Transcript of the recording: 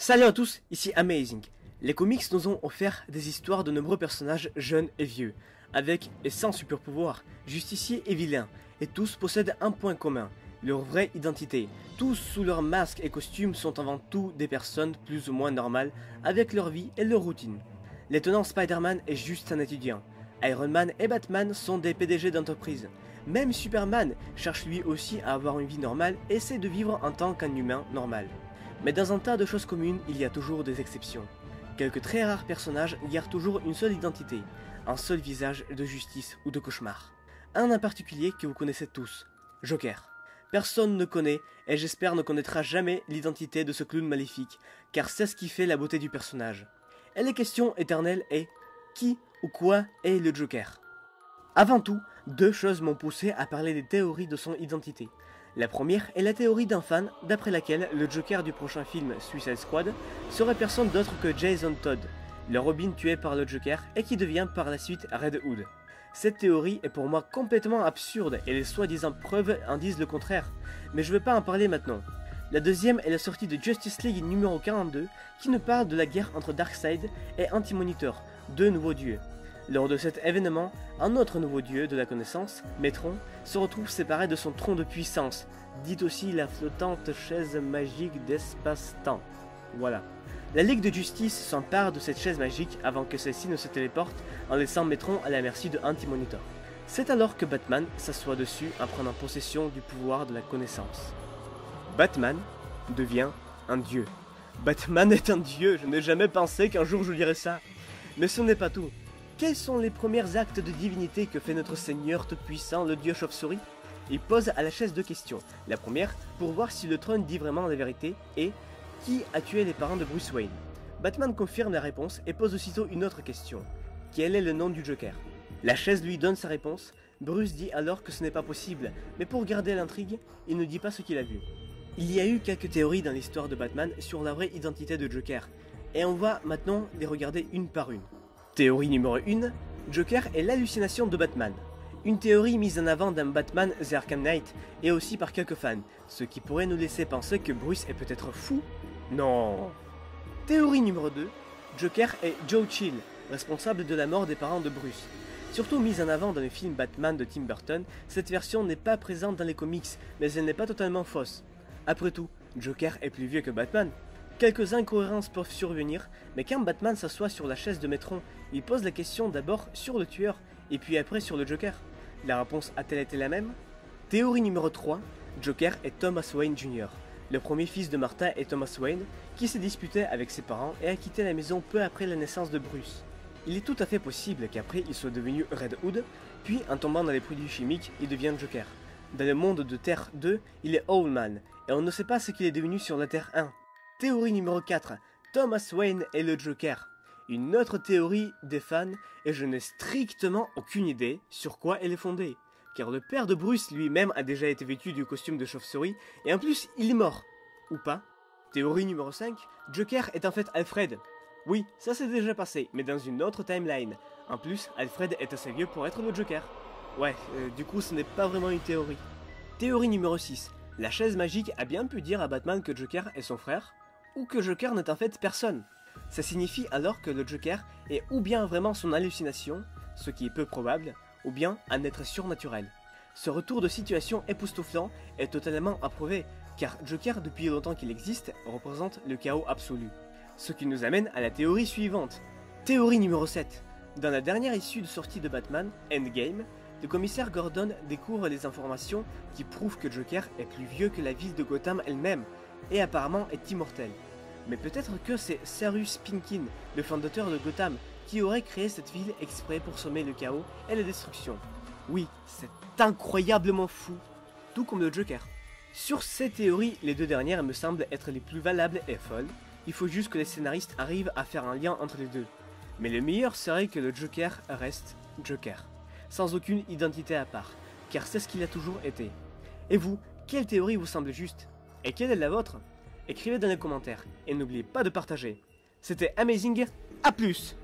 Salut à tous, ici Amazing. Les comics nous ont offert des histoires de nombreux personnages jeunes et vieux, avec et sans super pouvoir, justiciers et vilains, et tous possèdent un point commun, leur vraie identité. Tous sous leurs masques et costumes sont avant tout des personnes plus ou moins normales, avec leur vie et leur routine. L'étonnant Spider-Man est juste un étudiant. Iron Man et Batman sont des PDG d'entreprise. Même Superman cherche lui aussi à avoir une vie normale et essaie de vivre en tant qu'un humain normal. Mais dans un tas de choses communes, il y a toujours des exceptions. Quelques très rares personnages gardent toujours une seule identité, un seul visage de justice ou de cauchemar. Un en particulier que vous connaissez tous, Joker. Personne ne connaît, et j'espère ne connaîtra jamais l'identité de ce clown maléfique, car c'est ce qui fait la beauté du personnage. Et la question éternelle est, qui ou quoi est le Joker? Avant tout, deux choses m'ont poussé à parler des théories de son identité. La première est la théorie d'un fan, d'après laquelle le Joker du prochain film Suicide Squad serait personne d'autre que Jason Todd, le Robin tué par le Joker et qui devient par la suite Red Hood. Cette théorie est pour moi complètement absurde et les soi-disant preuves en disent le contraire, mais je ne vais pas en parler maintenant. La deuxième est la sortie de Justice League numéro 42 qui nous parle de la guerre entre Darkseid et Anti-Monitor, deux nouveaux dieux. Lors de cet événement, un autre nouveau dieu de la connaissance, Metron, se retrouve séparé de son tronc de puissance, dit aussi la flottante chaise magique d'espace-temps. Voilà. La Ligue de Justice s'empare de cette chaise magique avant que celle-ci ne se téléporte en laissant Metron à la merci de Anti-Monitor. C'est alors que Batman s'assoit dessus en prenant possession du pouvoir de la connaissance. Batman devient un dieu. Batman est un dieu, je n'ai jamais pensé qu'un jour je dirais ça. Mais ce n'est pas tout. Quels sont les premiers actes de divinité que fait notre Seigneur Tout-Puissant, le dieu chauve-souris? Il pose à la chaise deux questions. La première, pour voir si le trône dit vraiment la vérité, et qui a tué les parents de Bruce Wayne? Batman confirme la réponse et pose aussitôt une autre question. Quel est le nom du Joker? La chaise lui donne sa réponse. Bruce dit alors que ce n'est pas possible, mais pour garder l'intrigue, il ne dit pas ce qu'il a vu. Il y a eu quelques théories dans l'histoire de Batman sur la vraie identité de Joker, et on va maintenant les regarder une par une. Théorie numéro 1, Joker est l'hallucination de Batman. Une théorie mise en avant dans Batman The Arkham Knight et aussi par quelques fans, ce qui pourrait nous laisser penser que Bruce est peut-être fou. Non. Théorie numéro 2, Joker est Joe Chill, responsable de la mort des parents de Bruce. Surtout mise en avant dans le film Batman de Tim Burton, cette version n'est pas présente dans les comics, mais elle n'est pas totalement fausse. Après tout, Joker est plus vieux que Batman. Quelques incohérences peuvent survenir, mais quand Batman s'assoit sur la chaise de Metron, il pose la question d'abord sur le tueur, et puis après sur le Joker. La réponse a-t-elle été la même? Théorie numéro 3, Joker est Thomas Wayne Jr., le premier fils de Martha et Thomas Wayne, qui s'est disputé avec ses parents et a quitté la maison peu après la naissance de Bruce. Il est tout à fait possible qu'après il soit devenu Red Hood, puis en tombant dans les produits chimiques, il devient Joker. Dans le monde de Terre 2, il est Owlman, et on ne sait pas ce qu'il est devenu sur la Terre 1. Théorie numéro 4, Thomas Wayne est le Joker. Une autre théorie des fans, et je n'ai strictement aucune idée sur quoi elle est fondée. Car le père de Bruce lui-même a déjà été vêtu du costume de chauve-souris, et en plus il est mort. Ou pas. Théorie numéro 5, Joker est en fait Alfred. Oui, ça s'est déjà passé, mais dans une autre timeline. En plus, Alfred est assez vieux pour être le Joker. Ouais, du coup ce n'est pas vraiment une théorie. Théorie numéro 6, la chaise magique a bien pu dire à Batman que Joker est son frère, ou que Joker n'est en fait personne. Ça signifie alors que le Joker est ou bien vraiment son hallucination, ce qui est peu probable, ou bien un être surnaturel. Ce retour de situation époustouflant est totalement approuvé, car Joker, depuis longtemps qu'il existe, représente le chaos absolu. Ce qui nous amène à la théorie suivante. Théorie numéro 7. Dans la dernière issue de sortie de Batman, Endgame, le commissaire Gordon découvre des informations qui prouvent que Joker est plus vieux que la ville de Gotham elle-même, et apparemment est immortel. Mais peut-être que c'est Cyrus Pinkin, le fondateur de Gotham, qui aurait créé cette ville exprès pour semer le chaos et la destruction. Oui, c'est incroyablement fou, tout comme le Joker. Sur ces théories, les deux dernières me semblent être les plus valables et folles, il faut juste que les scénaristes arrivent à faire un lien entre les deux. Mais le meilleur serait que le Joker reste Joker, sans aucune identité à part, car c'est ce qu'il a toujours été. Et vous, quelle théorie vous semble juste? Et quelle est la vôtre? Écrivez dans les commentaires, et n'oubliez pas de partager. C'était Amazing, à plus!